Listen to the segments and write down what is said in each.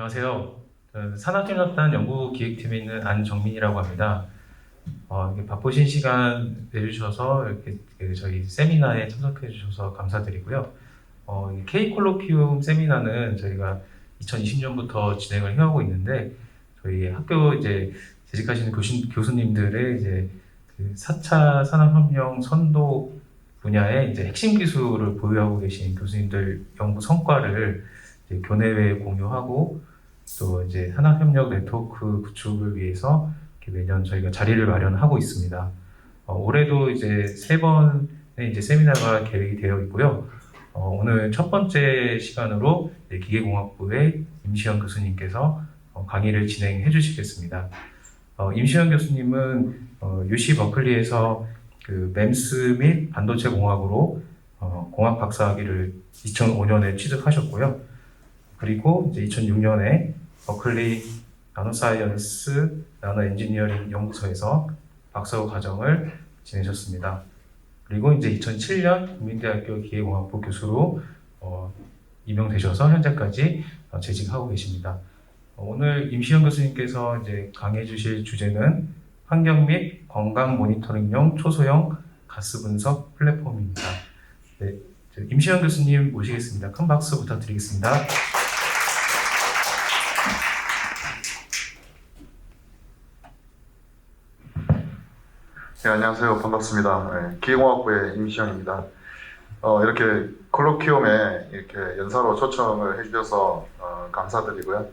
안녕하세요. 저는 산업진흥단 연구기획팀에 있는 안정민이라고 합니다. 이렇게 바쁘신 시간 내주셔서 이렇게 저희 세미나에 참석해 주셔서 감사드리고요. 이 K-콜로키움 세미나는 저희가 2020년부터 진행을 해오고 있는데, 저희 학교 이제 재직하시는 교수님들의 이제 그 4차 산업혁명 선도 분야의 이제 핵심 기술을 보유하고 계신 교수님들 연구 성과를 이제 교내외에 공유하고, 또 이제 산업협력 네트워크 구축을 위해서 이렇게 매년 저희가 자리를 마련하고 있습니다. 올해도 이제 3번의 이제 세미나가 계획이 되어 있고요. 오늘 첫 번째 시간으로 기계공학부의 임시현 교수님께서 강의를 진행해 주시겠습니다. 임시현 교수님은 UC 버클리에서 그 MEMS 및 반도체 공학으로 공학 박사학위를 2005년에 취득하셨고요. 그리고 이제 2006년에 버클리 나노사이언스 나노엔지니어링 연구소에서 박사후 과정을 지내셨습니다. 그리고 이제 2007년 국민대학교 기계공학부 교수로 임명되셔서 현재까지 재직하고 계십니다. 오늘 임시현 교수님께서 이제 강의해 주실 주제는 환경 및 건강 모니터링용 초소형 가스 분석 플랫폼입니다. 네, 임시현 교수님 모시겠습니다. 큰 박수 부탁드리겠습니다. 네, 안녕하세요. 반갑습니다. 네, 기계공학부의 임시현입니다. 이렇게 콜로키움에 이렇게 연사로 초청을 해주셔서 감사드리고요.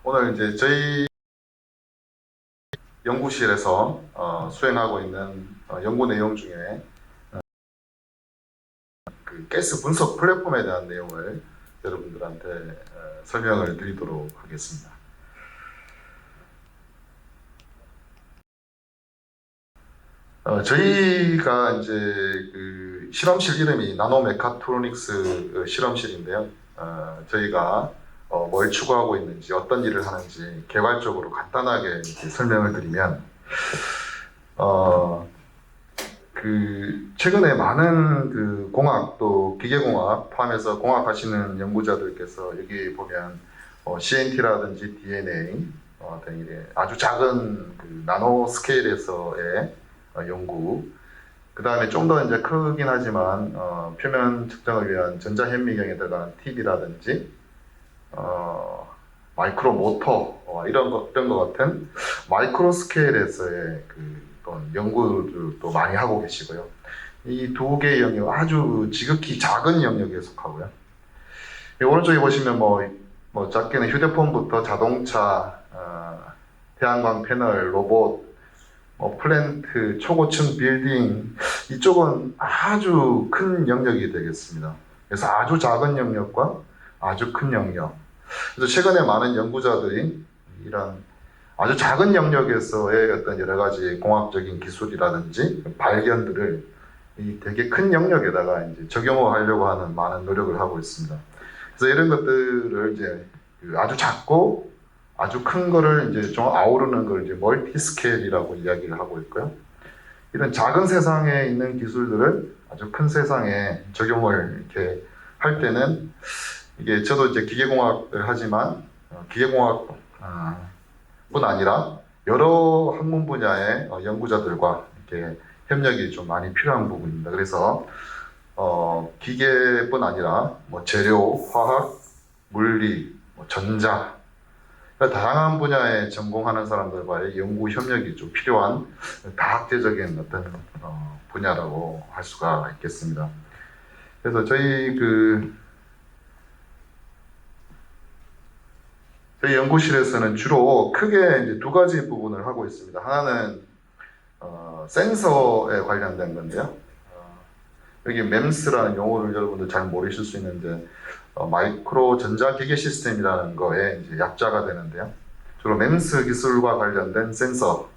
오늘 이제 저희 연구실에서 수행하고 있는 연구 내용 중에 그 가스 분석 플랫폼에 대한 내용을 여러분들한테 설명을 드리도록 하겠습니다. 저희가 이제 그 실험실 이름이 나노메카트로닉스 실험실인데요. 저희가 뭘 추구하고 있는지, 어떤 일을 하는지 개괄적으로 간단하게 이렇게 설명을 드리면, 최근에 많은 그 공학 또 기계공학 포함해서 공학하시는 연구자들께서 여기 보면 CNT라든지 DNA 등 아주 작은 그 나노 스케일에서의 연구, 그 다음에 좀 더 이제 크긴 하지만 표면 측정을 위한 전자현미경에 들어가는 TV라든지 마이크로 모터 이런 것 같은 마이크로 스케일에서의 연구들도 많이 하고 계시고요. 이 두 개의 영역 아주 지극히 작은 영역에 속하고요. 오른쪽에 보시면 뭐 작게는 휴대폰부터 자동차, 태양광 패널, 로봇, 플랜트, 초고층 빌딩, 이쪽은 아주 큰 영역이 되겠습니다. 그래서 아주 작은 영역과 아주 큰 영역. 그래서 최근에 많은 연구자들이 이런 아주 작은 영역에서의 어떤 여러 가지 공학적인 기술이라든지 발견들을 이 되게 큰 영역에다가 이제 적용하려고 하는 많은 노력을 하고 있습니다. 그래서 이런 것들을 이제 아주 작고 아주 큰 거를 이제 좀 아우르는 걸 이제 멀티 스케일이라고 이야기를 하고 있고요. 이런 작은 세상에 있는 기술들을 아주 큰 세상에 적용을 이렇게 할 때는 이게 저도 이제 기계공학을 하지만 기계공학뿐 아니라 여러 학문 분야의 연구자들과 이렇게 협력이 좀 많이 필요한 부분입니다. 그래서 기계뿐 아니라 재료, 화학, 물리, 전자 다양한 분야에 전공하는 사람들과의 연구 협력이 좀 필요한 다학제적인 어떤 분야라고 할 수가 있겠습니다. 그래서 저희 연구실에서는 주로 크게 이제 두 가지 부분을 하고 있습니다. 하나는 센서에 관련된 건데요. 여기 MEMS라는 용어를 여러분들 잘 모르실 수 있는데 마이크로 전자기계 시스템이라는 거에 이제 약자가 되는데요. 주로 MEMS 기술과 관련된 센서,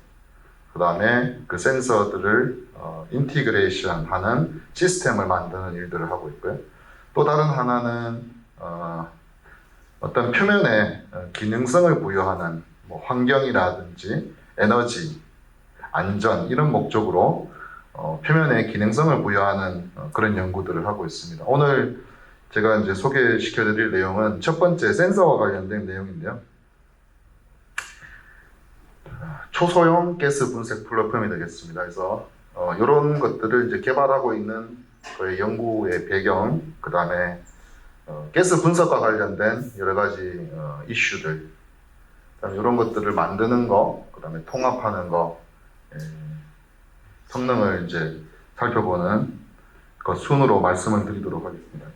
그 다음에 그 센서들을 인티그레이션 하는 시스템을 만드는 일들을 하고 있고요. 또 다른 하나는 어떤 표면에 기능성을 부여하는 환경이라든지 에너지, 안전 이런 목적으로 표면에 기능성을 부여하는 그런 연구들을 하고 있습니다. 오늘 제가 이제 소개시켜드릴 내용은 첫 번째 센서와 관련된 내용인데요. 초소형 가스 분석 플랫폼이 되겠습니다. 그래서 이런 것들을 이제 개발하고 있는 저희 연구의 배경, 그 다음에 가스 분석과 관련된 여러 가지 이슈들, 그다음에 이런 것들을 만드는 거, 그 다음에 통합하는 거, 성능을 이제 살펴보는 그 순으로 말씀을 드리도록 하겠습니다.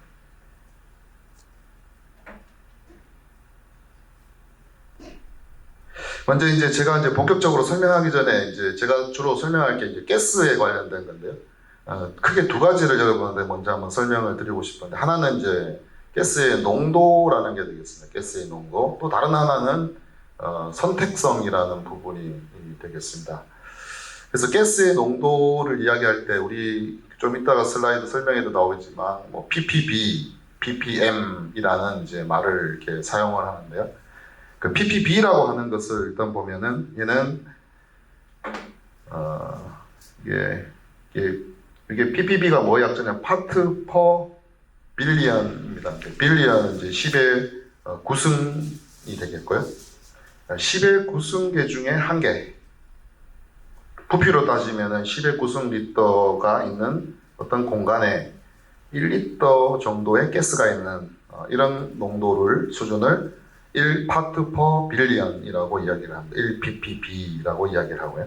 먼저 이제 제가 이제 본격적으로 설명하기 전에 이제 제가 주로 설명할 게 이제 가스에 관련된 건데요. 크게 두 가지를 여러분한테 먼저 한번 설명을 드리고 싶은데, 하나는 이제 가스의 농도라는 게 되겠습니다. 가스의 농도. 또 다른 하나는 선택성이라는 부분이 되겠습니다. 그래서 가스의 농도를 이야기할 때 우리 좀 이따가 슬라이드 설명에도 나오겠지만 뭐 ppb, ppm이라는 이제 말을 이렇게 사용을 하는데요. 그 ppb라고 하는 것을 일단 보면은 얘는 이게 ppb가 뭐의 약자냐? 파트 퍼 빌리언입니다. 빌리언은 이제 10의 9승이 되겠고요. 10의 9승계 중에 한 개. 부피로 따지면은 10의 9승 리터가 있는 어떤 공간에 1리터 정도의 가스가 있는 이런 농도를 수준을 1파트 퍼 빌리언이라고 이야기를 합니다. 1ppb라고 이야기를 하고요.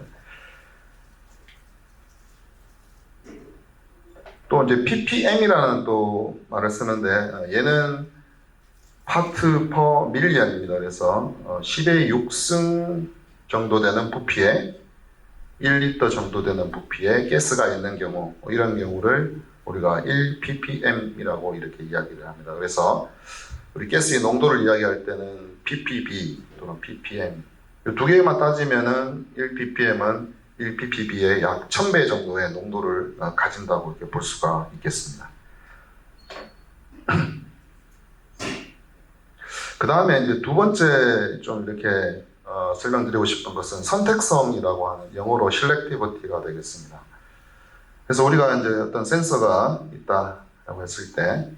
또 이제 ppm이라는 또 말을 쓰는데 얘는 파트 퍼 밀리언입니다. 그래서 10의 6승 정도 되는 부피에 1리터 정도 되는 부피에 가스가 있는 경우, 이런 경우를 우리가 1ppm이라고 이렇게 이야기를 합니다. 그래서 우리 가스의 농도를 이야기할 때는 ppb 또는 ppm 이 두 개만 따지면은 1ppm은 1ppb의 약 1000배 정도의 농도를 가진다고 이렇게 볼 수가 있겠습니다. 그 다음에 이제 두 번째 좀 이렇게 설명드리고 싶은 것은 선택성이라고 하는 영어로 selectivity가 되겠습니다. 그래서 우리가 이제 어떤 센서가 있다라고 했을 때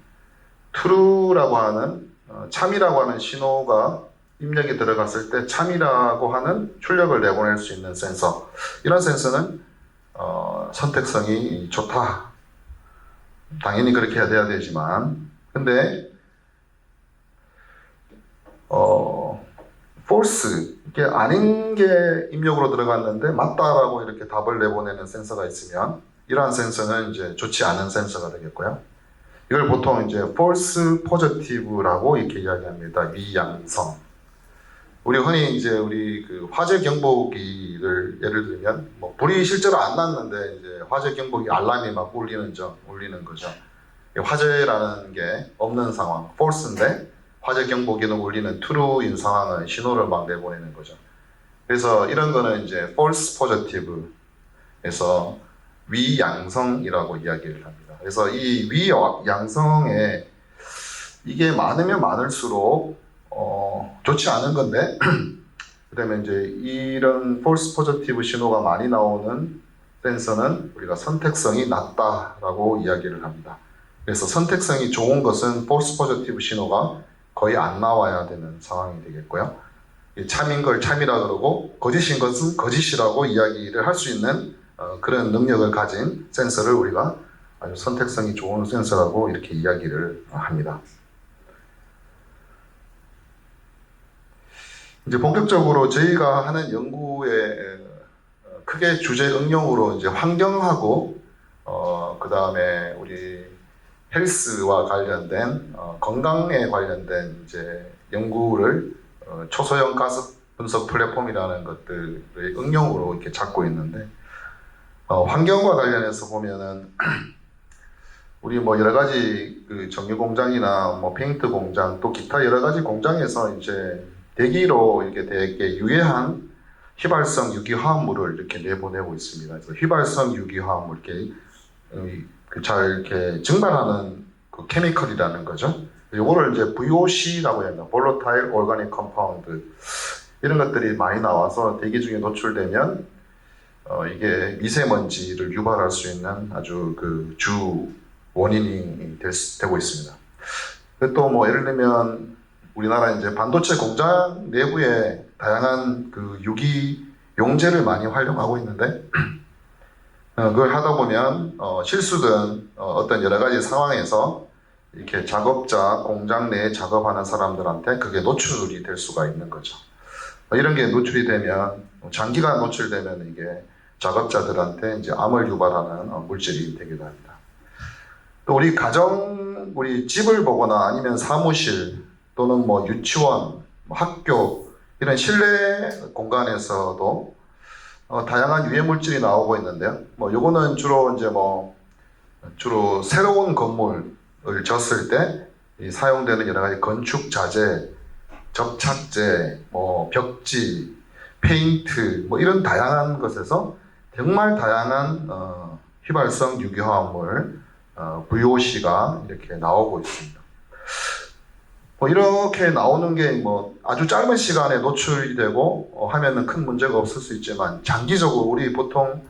true라고 하는 참이라고 하는 신호가 입력이 들어갔을 때 참이라고 하는 출력을 내보낼 수 있는 센서, 이런 센서는 선택성이 좋다. 당연히 그렇게 해야 되지만, 근데 false, 이게 아닌 게 입력으로 들어갔는데 맞다라고 이렇게 답을 내보내는 센서가 있으면 이러한 센서는 이제 좋지 않은 센서가 되겠고요. 이걸 보통 이제 false positive라고 이렇게 이야기합니다. 위양성. 우리 흔히 이제 우리 그 화재 경보기를 예를 들면 뭐 불이 실제로 안 났는데 이제 화재 경보기 알람이 막 울리는 거죠. 화재라는 게 없는 상황, false인데 화재 경보기는 울리는 true인 상황은 신호를 막 내보내는 거죠. 그래서 이런 거는 이제 false positive에서 위양성이라고 이야기를 합니다. 그래서 이 위양성에 이게 많으면 많을수록 좋지 않은 건데 그다음에 이제 이런 false positive 신호가 많이 나오는 센서는 우리가 선택성이 낮다라고 이야기를 합니다. 그래서 선택성이 좋은 것은 false positive 신호가 거의 안 나와야 되는 상황이 되겠고요. 참인 걸 참이라 그러고 거짓인 것은 거짓이라고 이야기를 할 수 있는 그런 능력을 가진 센서를 우리가 아주 선택성이 좋은 센서라고 이렇게 이야기를 합니다. 이제 본격적으로 저희가 하는 연구의 크게 주제 응용으로 이제 환경하고 그 다음에 우리 헬스와 관련된 건강에 관련된 이제 연구를 초소형 가스 분석 플랫폼이라는 것들의 응용으로 이렇게 잡고 있는데 환경과 관련해서 보면은 우리 뭐 여러 가지 그 정유 공장이나 뭐 페인트 공장 또 기타 여러 가지 공장에서 이제 대기로 이렇게 되게 유해한 휘발성 유기화합물을 이렇게 내보내고 있습니다. 그래서 휘발성 유기화합물 이렇게 잘 이렇게 증발하는 그 케미컬이라는 거죠. 요거를 이제 VOC라고 합니다. Volatile Organic Compound. 이런 것들이 많이 나와서 대기 중에 노출되면 이게 미세먼지를 유발할 수 있는 아주 그 주 원인이 되고 있습니다. 또 뭐 예를 들면 우리나라 이제 반도체 공장 내부에 다양한 그 유기 용재를 많이 활용하고 있는데 그걸 하다 보면 실수든 어떤 여러 가지 상황에서 이렇게 작업자, 공장 내에 작업하는 사람들한테 그게 노출이 될 수가 있는 거죠. 이런 게 노출이 되면 장기간 노출되면 이게 작업자들한테 이제 암을 유발하는 물질이 되기도 합니다. 또 우리 가정, 우리 집을 보거나 아니면 사무실 또는 뭐 유치원, 뭐 학교 이런 실내 공간에서도 다양한 유해 물질이 나오고 있는데요. 뭐 요거는 주로 이제 주로 새로운 건물을 졌을 때 사용되는 여러 가지 건축 자재, 접착제, 뭐 벽지, 페인트 뭐 이런 다양한 것에서 정말 다양한 휘발성 유기화합물 VOC가 이렇게 나오고 있습니다. 뭐 이렇게 나오는 게 뭐 아주 짧은 시간에 노출이 되고 하면은 큰 문제가 없을 수 있지만 장기적으로 우리 보통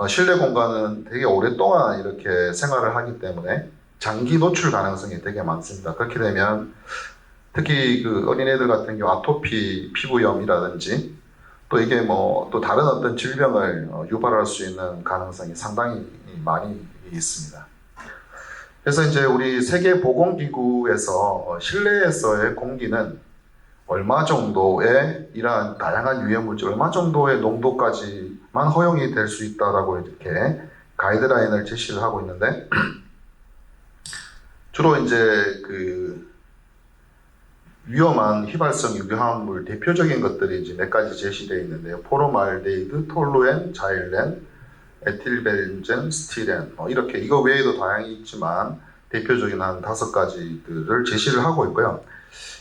실내 공간은 되게 오랫동안 이렇게 생활을 하기 때문에 장기 노출 가능성이 되게 많습니다. 그렇게 되면 특히 그 어린애들 같은 경우 아토피 피부염이라든지 또 이게 뭐 또 다른 어떤 질병을 유발할 수 있는 가능성이 상당히 많이 있습니다. 그래서 이제 우리 세계보건기구에서 실내에서의 공기는 얼마 정도의 이러한 다양한 유해물질 얼마 정도의 농도까지만 허용이 될 수 있다라고 이렇게 가이드라인을 제시를 하고 있는데 주로 이제 그 위험한 휘발성 유기화합물 대표적인 것들이 이제 몇 가지 제시되어 있는데요. 포르말데히드, 톨루엔, 자일렌, 에틸벤젠, 스티렌 이렇게 이거 외에도 다양히 있지만 대표적인 한 5가지들을 제시를 하고 있고요.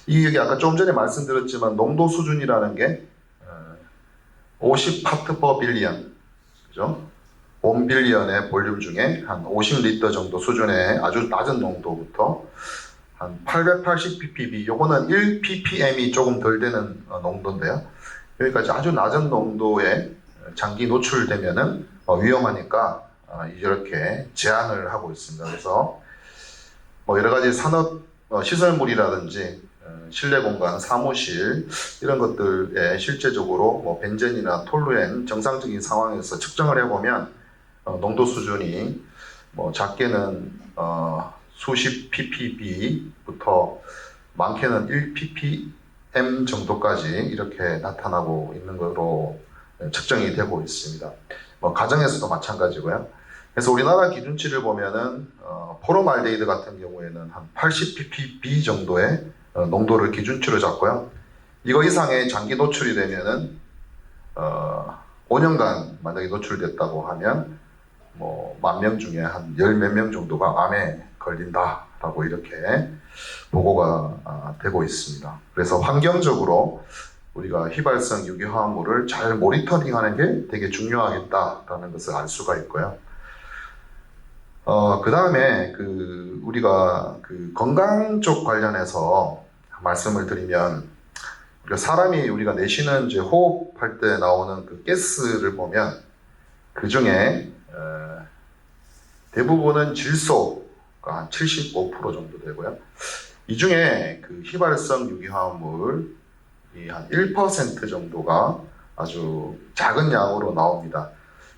이게 아까 좀 전에 말씀드렸지만 농도 수준이라는 게 50파트 퍼 빌리언, 그죠? 1빌리언의 볼륨 중에 한 50리터 정도 수준의 아주 낮은 농도부터 한 880 ppb, 요거는 1 ppm이 조금 덜 되는 농도인데요. 여기까지 아주 낮은 농도에 장기 노출되면은 위험하니까 이렇게 제한을 하고 있습니다. 그래서 뭐 여러 가지 산업 시설물이라든지 실내 공간, 사무실 이런 것들에 실제적으로 뭐 벤젠이나 톨루엔 정상적인 상황에서 측정을 해보면 농도 수준이 뭐 작게는 수십 ppb부터 많게는 1 ppm 정도까지 이렇게 나타나고 있는 것으로 측정이 되고 있습니다. 뭐 가정에서도 마찬가지고요. 그래서 우리나라 기준치를 보면은 포르말데히드 같은 경우에는 한 80 ppb 정도의 농도를 기준치로 잡고요. 이거 이상의 장기 노출이 되면은 5년간 만약에 노출됐다고 하면 뭐 10,000명 중에 한 10몇 명 정도가 암에 걸린다라고 이렇게 보고가 되고 있습니다. 그래서 환경적으로 우리가 휘발성 유기화합물을 잘 모니터링하는 게 되게 중요하겠다라는 것을 알 수가 있고요. 그 다음에 우리가 건강 쪽 관련해서 말씀을 드리면 우리가 내쉬는 이제 호흡할 때 나오는 그 가스를 보면 그 중에 대부분은 질소가 한 75% 정도 되고요. 이 중에 그 휘발성 유기화합물이 한 1% 정도가 아주 작은 양으로 나옵니다.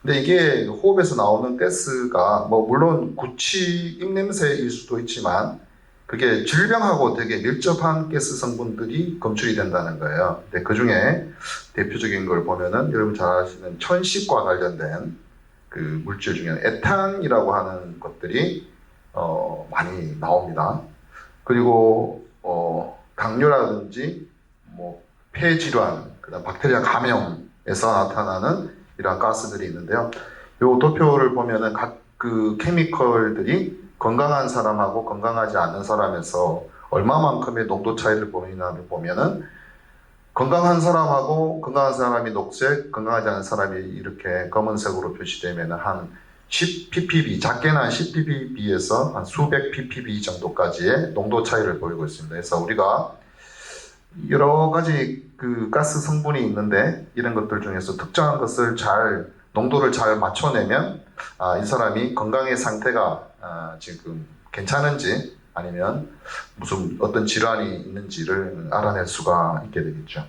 근데 이게 호흡에서 나오는 가스가 뭐 물론 구취, 입냄새일 수도 있지만 그게 질병하고 되게 밀접한 가스 성분들이 검출이 된다는 거예요. 근데 그 중에 대표적인 걸 보면은 여러분 잘 아시는 천식과 관련된 그 물질 중에 에탄이라고 하는 것들이 많이 나옵니다. 그리고 당뇨라든지 뭐 폐질환, 그다음 박테리아 감염에서 나타나는 이러한 가스들이 있는데요. 이 도표를 보면은 각 그 케미컬들이 건강한 사람하고 건강하지 않은 사람에서 얼마만큼의 농도 차이를 보이나를 보면은 건강한 사람하고 건강한 사람이 녹색, 건강하지 않은 사람이 이렇게 검은색으로 표시되면 한 10 ppb, 작게는 한 10 ppb에서 한 수백 ppb 정도까지의 농도 차이를 보이고 있습니다. 그래서 우리가 여러 가지 그 가스 성분이 있는데 이런 것들 중에서 특정한 것을 농도를 잘 맞춰내면 이 사람이 건강의 상태가 지금 괜찮은지 아니면 무슨 어떤 질환이 있는지를 알아낼 수가 있게 되겠죠.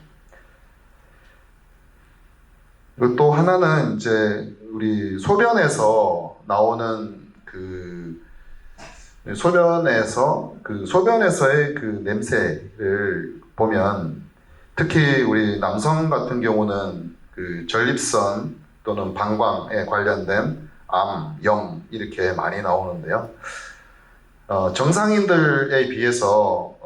그리고 또 하나는 이제 우리 소변에서 나오는 소변에서의 그 냄새를 보면 특히 우리 남성 같은 경우는 그 전립선 또는 방광에 관련된 암, 염 이렇게 많이 나오는데요. 정상인들에 비해서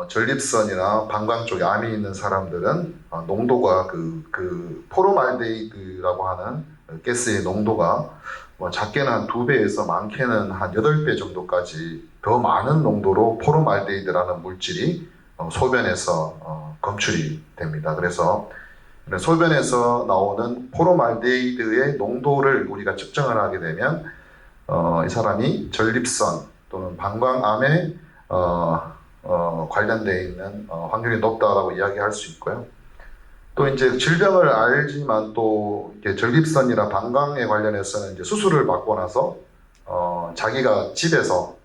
전립선이나 방광 쪽에 암이 있는 사람들은 농도가 그 포르말데히드라고 하는 가스의 농도가 작게는 한 2배에서 많게는 한 8배 정도까지 더 많은 농도로 포르말데히드라는 물질이 소변에서 검출이 됩니다. 그래서 소변에서 나오는 포르말데히드의 농도를 우리가 측정을 하게 되면 이 사람이 전립선 또는 방광암에 관련되어 있는 확률이 높다라고 이야기할 수 있고요. 또 이제 질병을 알지만 또 이렇게 전립선이나 방광에 관련해서는 이제 수술을 받고 나서 자기가 집에서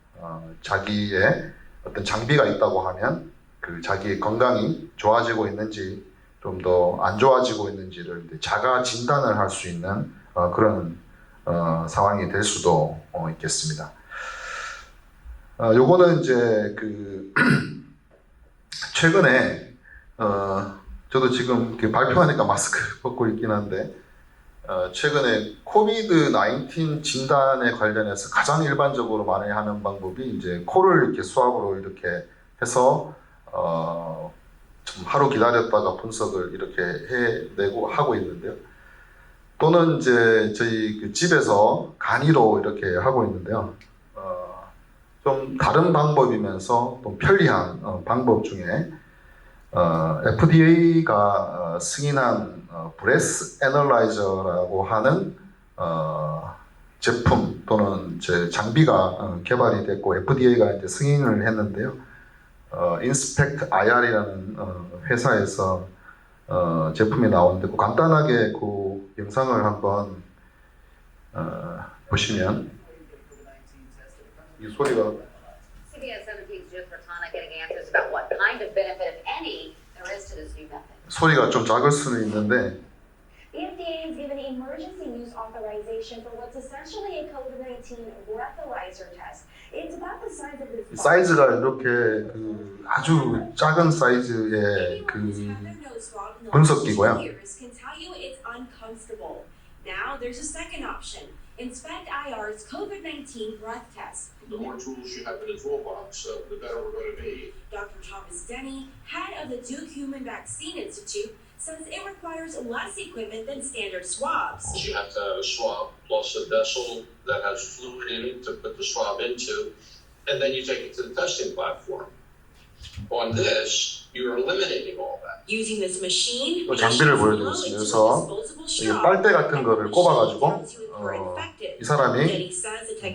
자기의 어떤 장비가 있다고 하면 그 자기의 건강이 좋아지고 있는지 좀 더 안 좋아지고 있는지를 자가 진단을 할 수 있는 그런 상황이 될 수도 있겠습니다. 요거는 이제 그 최근에 저도 지금 이렇게 발표하니까 마스크 벗고 있긴 한데 최근에 코비드-19 진단에 관련해서 가장 일반적으로 많이 하는 방법이 이제 코를 이렇게 수압으로 이렇게 해서 좀 하루 기다렸다가 분석을 이렇게 해내고 하고 있는데요. 또는 이제 저희 그 집에서 간이로 이렇게 하고 있는데요. 좀 다른 방법이면서 또 편리한 방법 중에 FDA가 승인한 브레스 애널라이저라고 하는 제품 또는 제 장비가 개발이 됐고 FDA가 이제 승인을 했는데요. 인스펙트 IR이라는 회사에서 제품이 나오는데 간단하게 그 영상을 한번 보시면 이 소리가 CBS 17's Judith Rotana getting answers about what kind of benefit, if any, there is to this new method. 소리가 좀 작을 수는 있는데 The FDA has given emergency use authorization for what's essentially a COVID-19 breathalyzer test. It's about the size of this. 사이즈가 이렇게 그 아주 작은 사이즈의 그 분석기고요. Can tell you it's uncomfortable. Now there's a second option. Inspect IR's COVID-19 breath test. The more tools you have in the toolbox, the better we're going to be. Dr. Thomas Denny, head of the Duke Human Vaccine Institute, says it requires less equipment than standard swabs. You have to have a swab plus a vessel that has fluid in it to put the swab into, and then you take it to the testing platform. On this, you're eliminating all that. Using this machine, 또 장비를 보여드리겠습니다. 그래서 이 빨대 같은 거를 꼽아가지고 이 사람이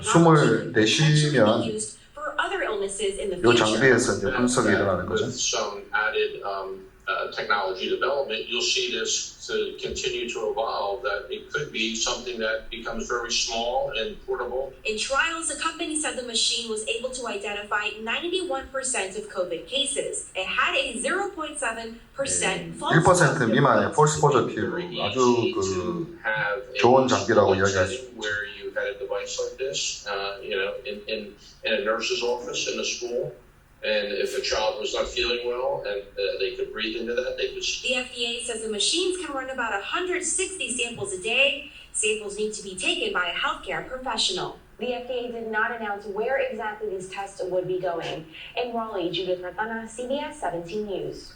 숨을 내쉬면 이 장비에서 이제 분석이 일어나는 거죠. With some added technology development, you'll see this to continue to evolve. That it could be something that becomes very small and portable. In trials, the company said the machine was able to identify 91% of COVID cases. It had a 0.7% false 1% 미만의 false positive 아주 그 좋은 장비라고 이야기할 수 있죠. Where you had a device like this, in a nurse's office in a school. And if a child was not feeling well and they could breathe into that, they could. The FDA says the machines can run about 160 samples a day. Samples need to be taken by a healthcare professional. The FDA did not announce where exactly these tests would be going. In Raleigh, Judith Ratana, CBS 17 News.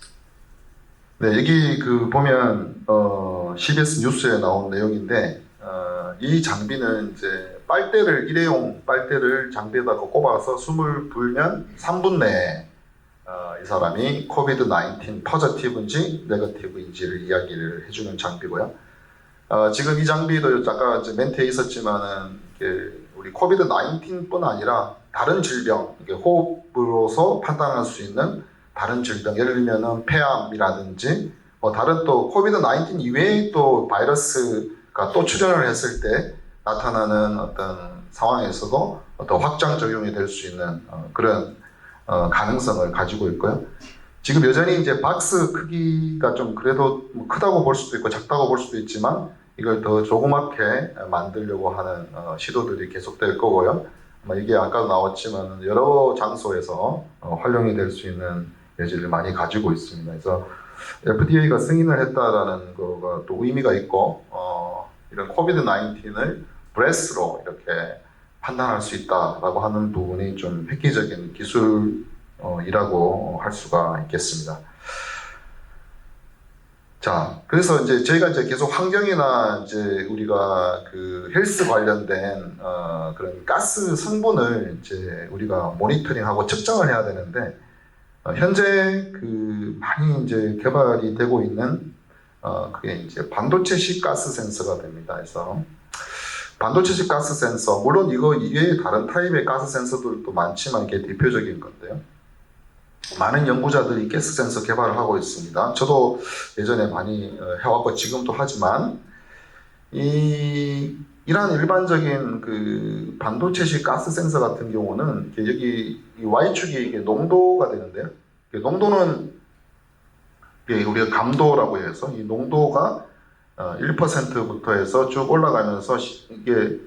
네, 여기 그 보면 CBS 뉴스에 나온 내용인데 이 장비는 이제 빨대를 일회용 빨대를 장비에다가 꼽아서 숨을 불면 3분 내에 이 사람이 코비드-19 포지티브인지 네거티브인지를 이야기를 해주는 장비고요. 지금 이 장비도 아까 이제 멘트에 있었지만은 우리 코비드-19뿐 아니라 다른 질병, 호흡으로서 판단할 수 있는 다른 질병, 예를 들면은 폐암이라든지 다른 또 코비드-19 이외의 또 바이러스가 또 출현을 했을 때 나타나는 어떤 상황에서도 어떤 확장 적용이 될 수 있는 그런 가능성을 가지고 있고요. 지금 여전히 이제 박스 크기가 좀 그래도 뭐 크다고 볼 수도 있고 작다고 볼 수도 있지만 이걸 더 조그맣게 만들려고 하는 시도들이 계속될 거고요. 이게 아까도 나왔지만 여러 장소에서 활용이 될 수 있는 여지를 많이 가지고 있습니다. 그래서 FDA가 승인을 했다라는 거가 또 의미가 있고 이런 코비드-19을 브레스로 이렇게 판단할 수 있다라고 하는 부분이 좀 획기적인 기술이라고 할 수가 있겠습니다. 자, 그래서 이제 저희가 이제 계속 환경이나 이제 우리가 그 헬스 관련된 그런 가스 성분을 이제 우리가 모니터링하고 측정을 해야 되는데 현재 그 많이 이제 개발이 되고 있는 그게 이제 반도체식 가스 센서가 됩니다. 그래서 반도체식 가스 센서, 물론 이거 이외에 다른 타입의 가스 센서들도 많지만 이게 대표적인 건데요. 많은 연구자들이 가스 센서 개발을 하고 있습니다. 저도 예전에 많이 해왔고 지금도 하지만 이런 일반적인 그 반도체식 가스 센서 같은 경우는 여기 이 Y축이 이게 농도가 되는데요. 농도는 우리가 감도라고 해서 이 농도가 1%부터 해서 쭉 올라가면서 이게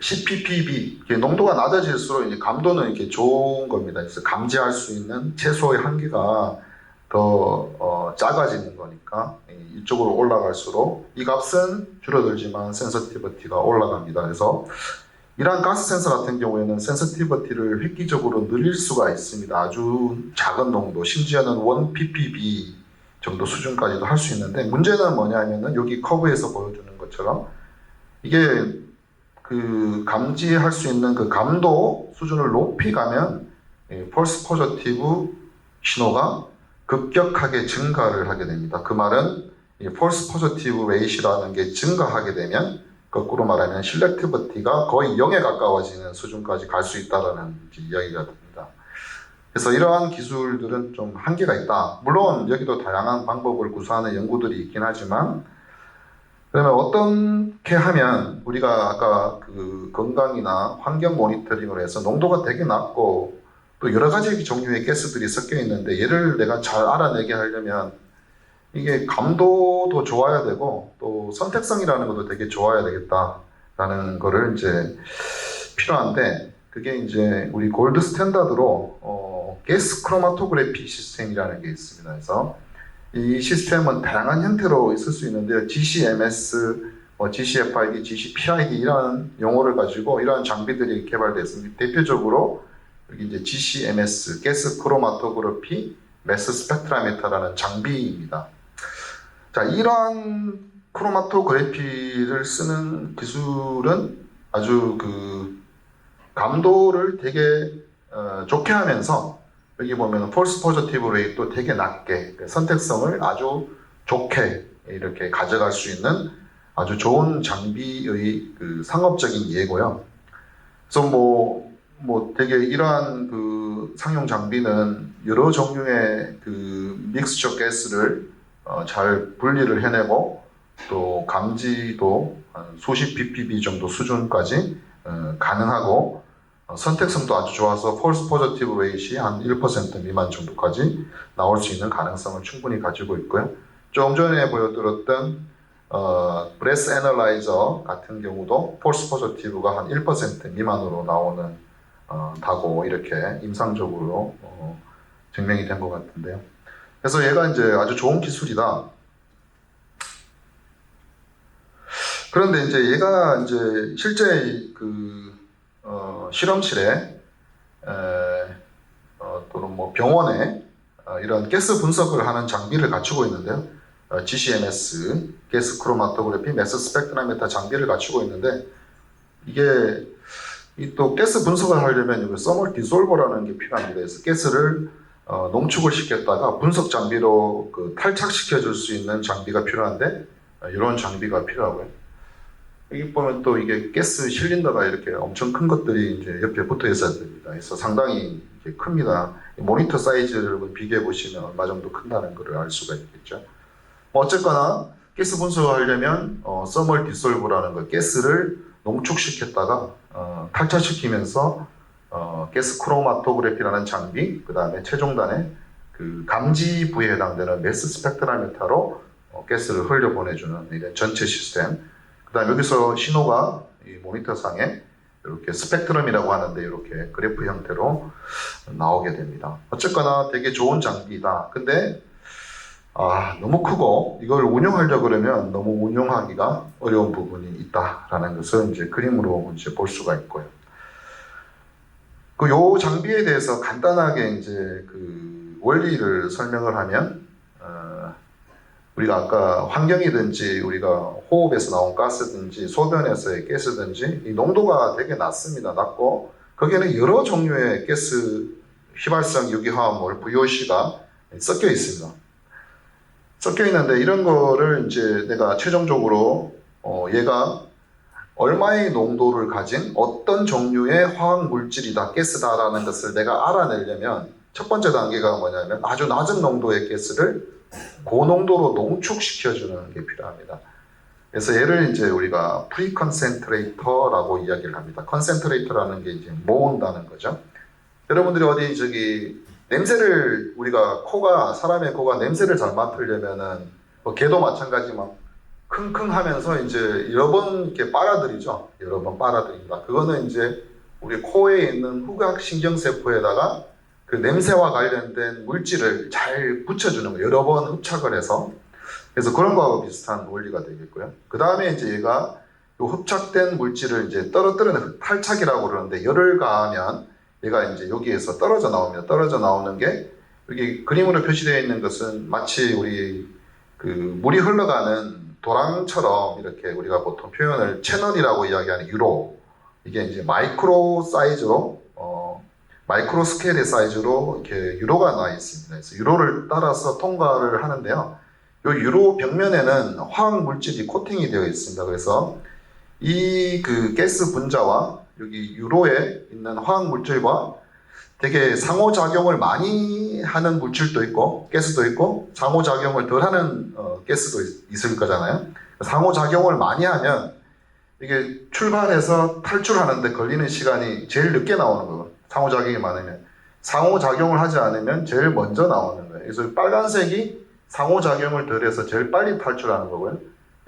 CPPB, 농도가 낮아질수록 이제 감도는 이렇게 좋은 겁니다. 그래서 감지할 수 있는 최소의 한계가 더 작아지는 거니까 이쪽으로 올라갈수록 이 값은 줄어들지만 센서티비티가 올라갑니다. 그래서 이러한 가스 센서 같은 경우에는 센서티비티를 획기적으로 늘릴 수가 있습니다. 아주 작은 농도, 심지어는 1ppb 정도 수준까지도 할 수 있는데 문제는 뭐냐면은 여기 커브에서 보여주는 것처럼 이게 그 감지할 수 있는 그 감도 수준을 높이 가면 펄스 포지티브 신호가 급격하게 증가를 하게 됩니다. 그 말은 이 펄스 포지티브 레이시라는 게 증가하게 되면 거꾸로 말하면 실렉티비티가 거의 0에 가까워지는 수준까지 갈 수 있다는 이야기가 됩니다. 그래서 이러한 기술들은 좀 한계가 있다. 물론 여기도 다양한 방법을 구사하는 연구들이 있긴 하지만 그러면 어떻게 하면 우리가 아까 그 건강이나 환경 모니터링을 해서 농도가 되게 낮고 또 여러 가지 종류의 가스들이 섞여 있는데 얘를 내가 잘 알아내게 하려면 이게 감도도 좋아야 되고 또 선택성이라는 것도 되게 좋아야 되겠다라는 거를 이제 필요한데 그게 이제 우리 골드 스탠다드로 가스 크로마토그래피 시스템이라는 게 있습니다. 그래서 이 시스템은 다양한 형태로 있을 수 있는데요. GCMS, GCFID, GCPID 이런 용어를 가지고 이러한 장비들이 개발됐습니다. 대표적으로 여기 이제 GCMS, 가스 크로마토그래피 매스 스펙트라미터라는 장비입니다. 자, 이러한 크로마토그래피를 쓰는 기술은 아주 그 감도를 되게 좋게 하면서 여기 보면 폴스 포지티브 레이트도 되게 낮게 선택성을 아주 좋게 이렇게 가져갈 수 있는 아주 좋은 장비의 그 상업적인 예고요. 그래서 뭐 되게 이러한 그 상용 장비는 여러 종류의 그 믹스처 가스를 잘 분리를 해내고 또 감지도 한 수십 ppb 정도 수준까지 가능하고 선택성도 아주 좋아서 폴스 포지티브 레이시 한 1% 미만 정도까지 나올 수 있는 가능성을 충분히 가지고 있고요. 좀 전에 보여드렸던 브레스 애널라이저 같은 경우도 폴스 포지티브가 한 1% 미만으로 나오는 다고 이렇게 임상적으로 증명이 된 것 같은데요. 그래서 얘가 이제 아주 좋은 기술이다. 그런데 이제 얘가 이제 실제 그 실험실에 또는 뭐 병원에 이런 가스 분석을 하는 장비를 갖추고 있는데요. GCMS, 가스 크로마토그래피, 매스 스펙트라미터 장비를 갖추고 있는데 이게 또 가스 분석을 하려면 이거 서멀 디솔버라는 게 필요합니다. 그래서 가스를 농축을 시켰다가 분석 장비로 그 탈착시켜 줄 수 있는 장비가 필요한데 이런 장비가 필요하고요. 여기 보면 또 이게 가스 실린더가 이렇게 엄청 큰 것들이 이제 옆에 붙어 있어야 됩니다. 그래서 상당히 이게 큽니다. 모니터 사이즈를 비교해 보시면 얼마 정도 큰다는 것을 알 수가 있겠죠. 어쨌거나 가스 분석을 하려면 서멀 디솔브라는 거 가스를 농축시켰다가 탈착시키면서 가스 크로마토그래피라는 장비, 그 다음에 최종단의 그 감지 부위에 해당되는 매스 스펙트라미터로 가스를 흘려보내주는 이런 전체 시스템. 그 다음에 여기서 신호가 이 모니터상에 이렇게 스펙트럼이라고 하는데 이렇게 그래프 형태로 나오게 됩니다. 어쨌거나 되게 좋은 장비다. 근데 너무 크고 이걸 운영하려고 그러면 너무 운영하기가 어려운 부분이 있다라는 것을 이제 그림으로 이제 볼 수가 있고요. 요 장비에 대해서 간단하게 이제 그 원리를 설명을 하면 우리가 아까 환경이든지 우리가 호흡에서 나온 가스든지 소변에서의 가스든지 이 농도가 되게 낮습니다. 낮고 거기에는 여러 종류의 가스 휘발성 유기화합물 VOC가 섞여 있습니다. 섞여 있는데 이런 거를 이제 내가 최종적으로 얘가 얼마의 농도를 가진 어떤 종류의 화학 물질이다, 가스다라는 것을 내가 알아내려면 첫 번째 단계가 뭐냐면 아주 낮은 농도의 가스를 고농도로 농축시켜주는 게 필요합니다. 그래서 얘를 이제 우리가 프리컨센트레이터라고 이야기를 합니다. 컨센트레이터라는 게 이제 모은다는 거죠. 여러분들이 어디 저기 냄새를 우리가 사람의 코가 냄새를 잘 맡으려면은 개도 마찬가지 막 킁킁 하면서 이제 여러 번 이렇게 빨아들이죠. 여러 번 빨아들입니다. 그거는 이제 우리 코에 있는 후각신경세포에다가 그 냄새와 관련된 물질을 잘 붙여주는 거예요. 여러 번 흡착을 해서. 그래서 그런 거하고 비슷한 원리가 되겠고요. 그 다음에 이제 얘가 요 흡착된 물질을 이제 떨어뜨리는 탈착이라고 그러는데 열을 가하면 얘가 이제 여기에서 떨어져 나옵니다. 떨어져 나오는 게 여기 그림으로 표시되어 있는 것은 마치 우리 그 물이 흘러가는 도랑처럼 이렇게 우리가 보통 표현을 채널이라고 이야기하는 유로, 이게 이제 마이크로 사이즈로 마이크로 스케일의 사이즈로 이렇게 유로가 나와 있습니다. 그래서 유로를 따라서 통과를 하는데요. 이 유로 벽면에는 화학 물질이 코팅이 되어 있습니다. 그래서 이 그 가스 분자와 여기 유로에 있는 화학 물질과 되게 상호작용을 많이 하는 물질도 있고 가스도 있고 상호작용을 덜 하는 가스도 있을 거잖아요. 상호작용을 많이 하면 이게 출발해서 탈출하는데 걸리는 시간이 제일 늦게 나오는 거예요. 상호작용이 많으면. 상호작용을 하지 않으면 제일 먼저 나오는 거예요. 그래서 빨간색이 상호작용을 덜 해서 제일 빨리 탈출하는 거고요.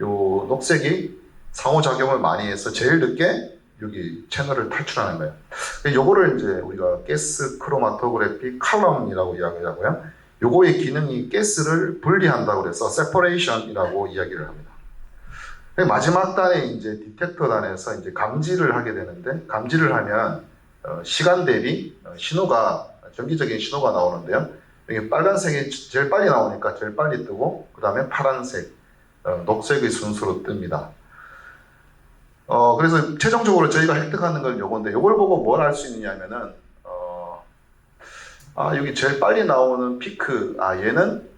요 녹색이 상호작용을 많이 해서 제일 늦게 여기 채널을 탈출하는 거예요. 요거를 이제 우리가 가스 크로마토그래피 칼럼이라고 이야기하고요. 요거의 기능이 가스를 분리한다고 그래서 separation이라고 이야기를 합니다. 마지막 단에 이제 디텍터 단에서 이제 감지를 하게 되는데, 감지를 하면 시간 대비 신호가 정기적인 신호가 나오는데요. 여기 빨간색이 제일 빨리 나오니까 제일 빨리 뜨고 그 다음에 파란색, 녹색의 순서로 뜹니다. 그래서 최종적으로 저희가 획득하는 건 요건데, 요걸 보고 뭘 알 수 있느냐면은 여기 제일 빨리 나오는 피크, 얘는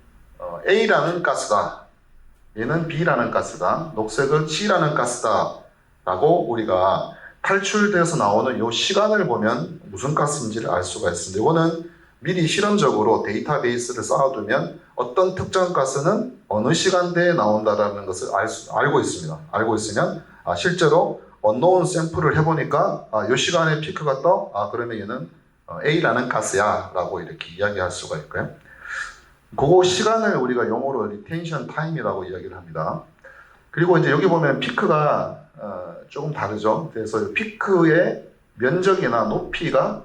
A라는 가스다, 얘는 B라는 가스다, 녹색은 C라는 가스다 라고 우리가 탈출돼서 나오는 요 시간을 보면 무슨 가스인지를 알 수가 있습니다. 이거는 미리 실험적으로 데이터베이스를 쌓아두면 어떤 특정 가스는 어느 시간대에 나온다라는 것을 알고 있습니다. 알고 있으면 실제로 언노운 샘플을 해보니까 이 시간에 피크가 떠, 그러면 얘는 A라는 가스야 라고 이렇게 이야기할 수가 있고요. 그거 시간을 우리가 영어로 리텐션 타임이라고 이야기를 합니다. 그리고 이제 여기 보면 피크가 조금 다르죠. 그래서 피크의 면적이나 높이가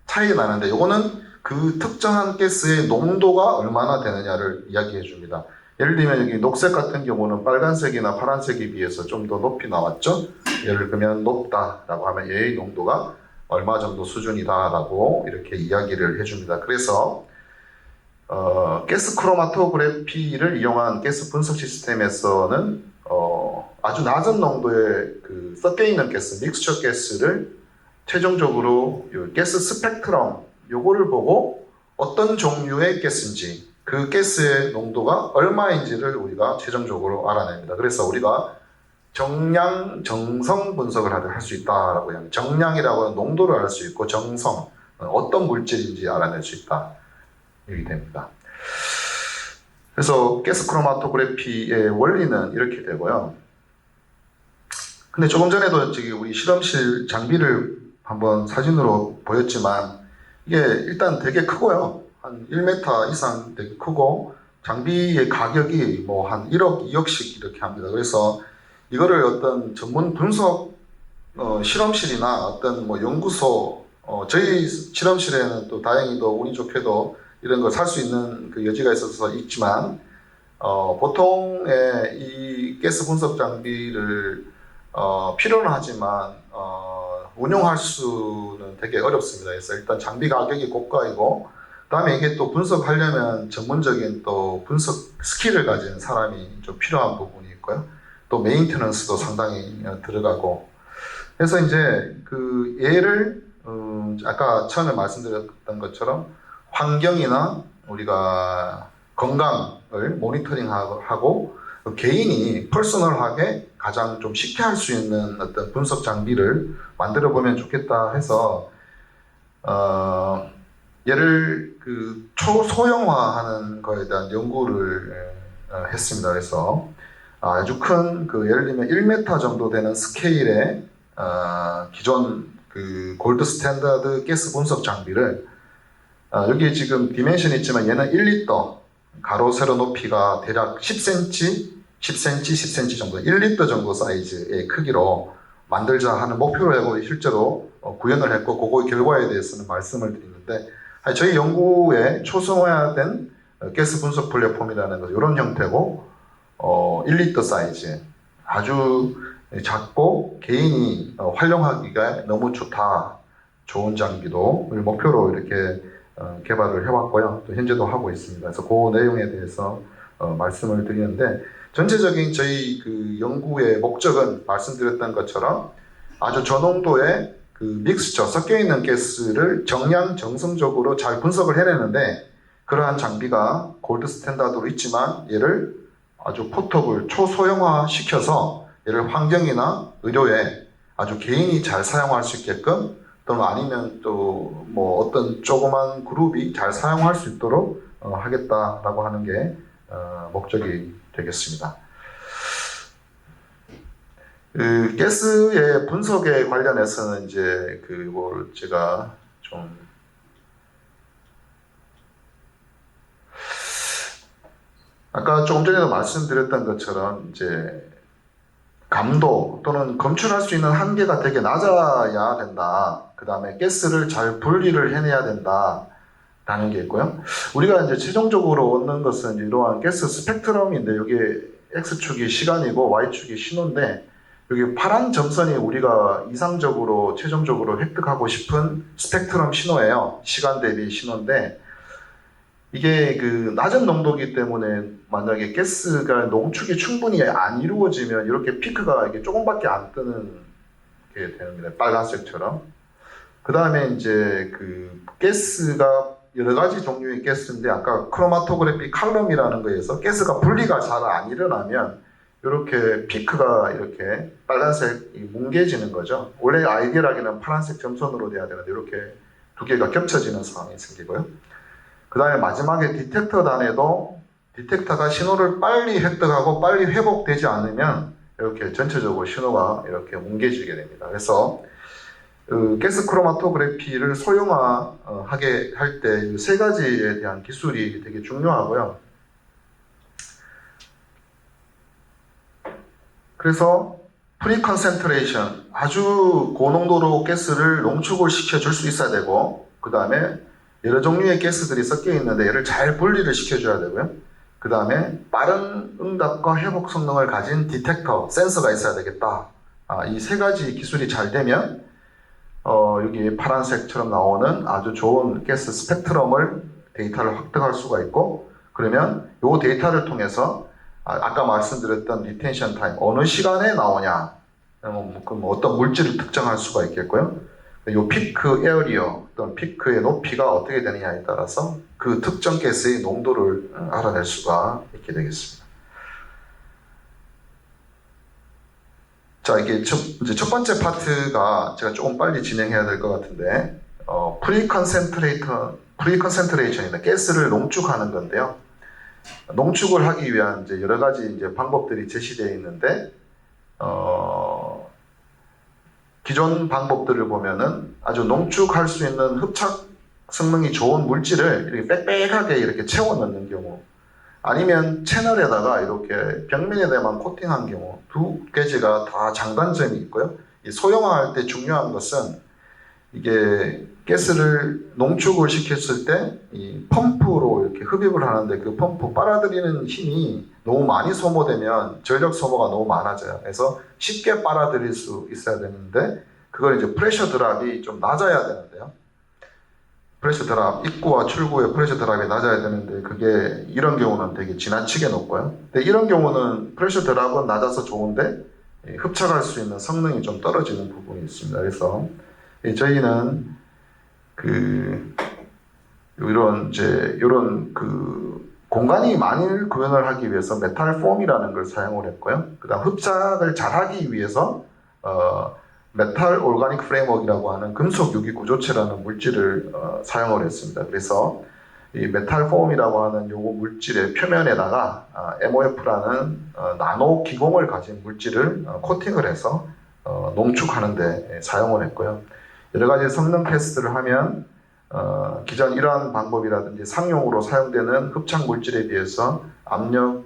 차이가 나는데, 이거는 그 특정한 가스의 농도가 얼마나 되느냐를 이야기해 줍니다. 예를 들면 여기 녹색 같은 경우는 빨간색이나 파란색에 비해서 좀 더 높이 나왔죠. 예를 들면 높다라고 하면 얘의 농도가 얼마 정도 수준이다라고 이렇게 이야기를 해줍니다. 그래서 가스 크로마토그래피를 이용한 가스 분석 시스템에서는 아주 낮은 농도의 그 섞여 있는 가스, 믹스처 가스를 최종적으로 이 가스 스펙트럼 요거를 보고 어떤 종류의 가스인지, 그 가스의 농도가 얼마인지를 우리가 최종적으로 알아냅니다. 그래서 우리가 정량, 정성 분석을 할 수 있다라고 합니다. 정량이라고 하는 농도를 알 수 있고, 정성, 어떤 물질인지 알아낼 수 있다, 이렇게 됩니다. 그래서 가스 크로마토그래피의 원리는 이렇게 되고요. 근데 조금 전에도 우리 실험실 장비를 한번 사진으로 보였지만 이게 일단 되게 크고요. 한 1m 이상 되게 크고 장비의 가격이 뭐 한 1억, 2억씩 이렇게 합니다. 그래서 이거를 어떤 전문 분석 실험실이나 어떤 뭐 연구소, 저희 실험실에는 또 다행히도 운이 좋게도 이런 걸 살 수 있는 그 여지가 있어서 있지만 보통의 이 가스 분석 장비를 필요는 하지만 운용할 수는 되게 어렵습니다. 그래서 일단 장비 가격이 고가이고 그다음에 이게 또 분석하려면 전문적인 또 분석 스킬을 가진 사람이 좀 필요한 부분이 있고요. 또 메인테넌스도 상당히 들어가고 그래서 이제 그 얘를 아까 처음에 말씀드렸던 것처럼 환경이나 우리가 건강을 모니터링하고 개인이 퍼스널하게 가장 좀 쉽게 할 수 있는 어떤 분석 장비를 만들어 보면 좋겠다 해서 얘를 그 초소형화하는 거에 대한 연구를 했습니다. 그래서 아주 큰 그 예를 들면 1m 정도 되는 스케일의 기존 그 골드 스탠다드 가스 분석 장비를 여기 지금 디멘션이 있지만 얘는 1리터 가로 세로 높이가 대략 10cm, 10cm, 10cm 정도 1리터 정도 사이즈의 크기로 만들자 하는 목표로 하고 실제로 구현을 했고 그거 결과에 대해서는 말씀을 드리는데 저희 연구에 초소화된 가스 분석 플랫폼이라는 것 이런 형태고 1리터 사이즈 아주 작고 개인이 활용하기가 너무 좋다 좋은 장비도 목표로 이렇게 개발을 해왔고요. 또 현재도 하고 있습니다. 그래서 그 내용에 대해서 말씀을 드리는데 전체적인 저희 그 연구의 목적은 말씀드렸던 것처럼 아주 저농도의 그 믹스처 섞여 있는 가스를 정량 정성적으로 잘 분석을 해내는데 그러한 장비가 골드 스탠다드로 있지만 얘를 아주 포터블 초소형화 시켜서 얘를 환경이나 의료에 아주 개인이 잘 사용할 수 있게끔 또는 아니면 또 뭐 어떤 조그만 그룹이 잘 사용할 수 있도록 하겠다라고 하는 게 목적이 되겠습니다. 그 가스의 분석에 관련해서는 이제 그걸 제가 좀 아까 조금 전에도 말씀드렸던 것처럼 이제 감도 또는 검출할 수 있는 한계가 되게 낮아야 된다. 그 다음에 가스를 잘 분리를 해내야 된다라는 게 있고요. 우리가 이제 최종적으로 얻는 것은 이러한 가스 스펙트럼인데 여기 X축이 시간이고 Y축이 신호인데 여기 파란 점선이 우리가 이상적으로 최종적으로 획득하고 싶은 스펙트럼 신호예요. 시간 대비 신호인데 이게 그 낮은 농도이기 때문에 만약에 가스가 농축이 충분히 안 이루어지면 이렇게 피크가 이게 조금밖에 안 뜨는 게 됩니다. 빨간색처럼. 그 다음에 이제 그 가스가 여러 가지 종류의 가스인데 아까 크로마토그래피 칼럼이라는 거에서 가스가 분리가 잘 안 일어나면 이렇게 피크가 이렇게 빨간색이 뭉개지는 거죠. 원래 아이디얼하게는 파란색 점선으로 돼야 되는데 이렇게 두 개가 겹쳐지는 상황이 생기고요. 그 다음에 마지막에 디텍터 단에도 디텍터가 신호를 빨리 획득하고 빨리 회복되지 않으면 이렇게 전체적으로 신호가 이렇게 뭉개지게 됩니다. 그래서 가스 크로마토그래피를 소형화하게 할 때 세 가지에 대한 기술이 되게 중요하고요. 그래서 프리 컨센트레이션 아주 고농도로 가스를 농축을 시켜줄 수 있어야 되고 그 다음에 여러 종류의 가스들이 섞여 있는데 얘를 잘 분리를 시켜줘야 되고요. 그 다음에 빠른 응답과 회복 성능을 가진 디텍터, 센서가 있어야 되겠다. 이 세 가지 기술이 잘 되면 여기 파란색처럼 나오는 아주 좋은 가스 스펙트럼을 데이터를 획득할 수가 있고 그러면 이 데이터를 통해서 아까 말씀드렸던 리텐션 타임 어느 시간에 나오냐 그럼 어떤 물질을 특정할 수가 있겠고요. 이 피크 에어리어 또는 피크의 높이가 어떻게 되느냐에 따라서 그 특정 가스의 농도를 알아낼 수가 있게 되겠습니다. 자, 이게 이제 첫 번째 파트가 제가 조금 빨리 진행해야 될 것 같은데 프리 컨센트레이션이나 가스를 농축하는 건데요. 농축을 하기 위한 이제 여러 가지 이제 방법들이 제시되어 있는데 기존 방법들을 보면은 아주 농축할 수 있는 흡착 성능이 좋은 물질을 이렇게 빽빽하게 이렇게 채워 넣는 경우, 아니면 채널에다가 이렇게 벽면에다만 코팅한 경우, 두 가지가 다 장단점이 있고요. 이 소형화할 때 중요한 것은 이게 가스를 농축을 시켰을 때 이 펌프로 이렇게 흡입을 하는데 그 펌프 빨아들이는 힘이 너무 많이 소모되면 전력 소모가 너무 많아져요. 그래서 쉽게 빨아들일 수 있어야 되는데 그걸 이제 프레셔 드랍이 좀 낮아야 되는데요. 프레셔 드랍, 입구와 출구의 프레셔 드랍이 낮아야 되는데 그게 이런 경우는 되게 지나치게 높고요. 근데 이런 경우는 프레셔 드랍은 낮아서 좋은데 흡착할 수 있는 성능이 좀 떨어지는 부분이 있습니다. 그래서 저희는 이런 공간이 많이 구현을 하기 위해서 메탈 폼이라는 걸 사용을 했고요. 그다음 흡착을 잘하기 위해서 메탈 오르가닉 프레임워크라고 하는 금속 유기 구조체라는 물질을 사용을 했습니다. 그래서 이 메탈 폼이라고 하는 요거 물질의 표면에다가 MOF라는 나노 기공을 가진 물질을 코팅을 해서 농축하는 데 사용을 했고요. 여러 가지 성능 테스트를 하면 기존 이러한 방법이라든지 상용으로 사용되는 흡착 물질에 비해서 압력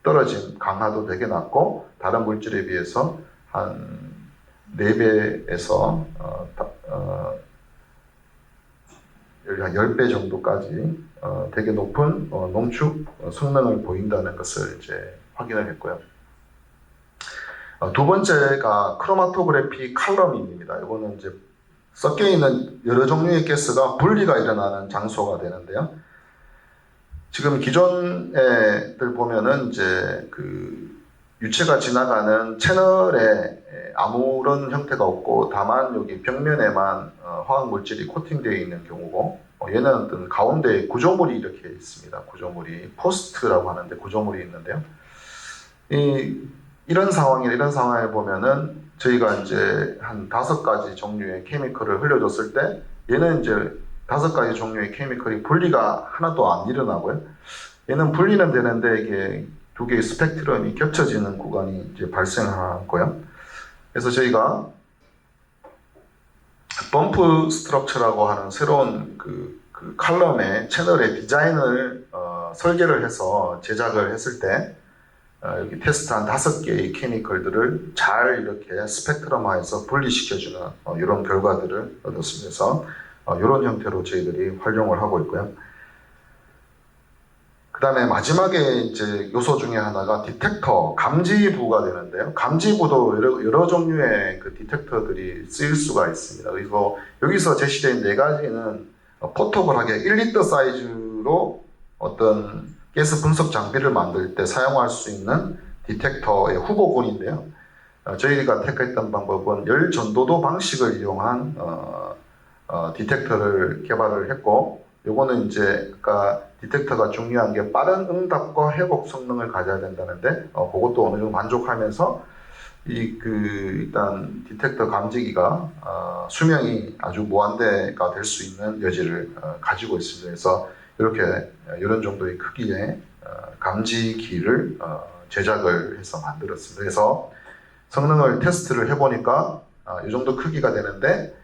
떨어짐 강화도 되게 낮고 다른 물질에 비해서 한 4배에서 한 10배 정도까지 되게 높은 농축 성능을 보인다는 것을 이제 확인을 했고요. 두 번째가 크로마토그래피 칼럼입니다. 이거는 이제 섞여 있는 여러 종류의 가스가 분리가 일어나는 장소가 되는데요. 지금 기존에들 보면은 이제 유체가 지나가는 채널에 아무런 형태가 없고 다만 여기 벽면에만 화학 물질이 코팅되어 있는 경우고, 얘는 어떤 가운데에 구조물이 이렇게 있습니다. 구조물이 포스트라고 하는데 구조물이 있는데요. 이런 상황에 보면은 저희가 이제 한 5가지 종류의 케미컬을 흘려줬을 때 얘는 이제 5가지 종류의 케미컬이 분리가 하나도 안 일어나고요. 얘는 분리는 되는데 이게 두 개의 스펙트럼이 겹쳐지는 구간이 이제 발생하고요. 그래서 저희가 범프 스트럭처라고 하는 새로운 그 칼럼의 채널의 디자인을 설계를 해서 제작을 했을 때 여기 테스트한 5개의 케미컬들을 잘 이렇게 스펙트럼화해서 분리시켜주는 이런 결과들을 얻었습니다. 그래서 이런 형태로 저희들이 활용을 하고 있고요. 그 다음에 마지막에 이제 요소 중에 하나가 디텍터, 감지부가 되는데요. 감지부도 여러 종류의 그 디텍터들이 쓰일 수가 있습니다. 그리고 여기서 제시된 4가지는 포터블하게 1리터 사이즈로 어떤 가스 분석 장비를 만들 때 사용할 수 있는 디텍터의 후보군인데요. 저희가 택했던 방법은 열 전도도 방식을 이용한 디텍터를 개발을 했고, 요거는 이제 아까 디텍터가 중요한 게 빠른 응답과 회복 성능을 가져야 된다는데 그것도 어느 정도 만족하면서 일단 디텍터 감지기가 수명이 아주 무한대가 될 수 있는 여지를 가지고 있습니다. 그래서 이렇게 이런 정도의 크기의 감지기를 제작을 해서 만들었습니다. 그래서 성능을 테스트를 해보니까 이 정도 크기가 되는데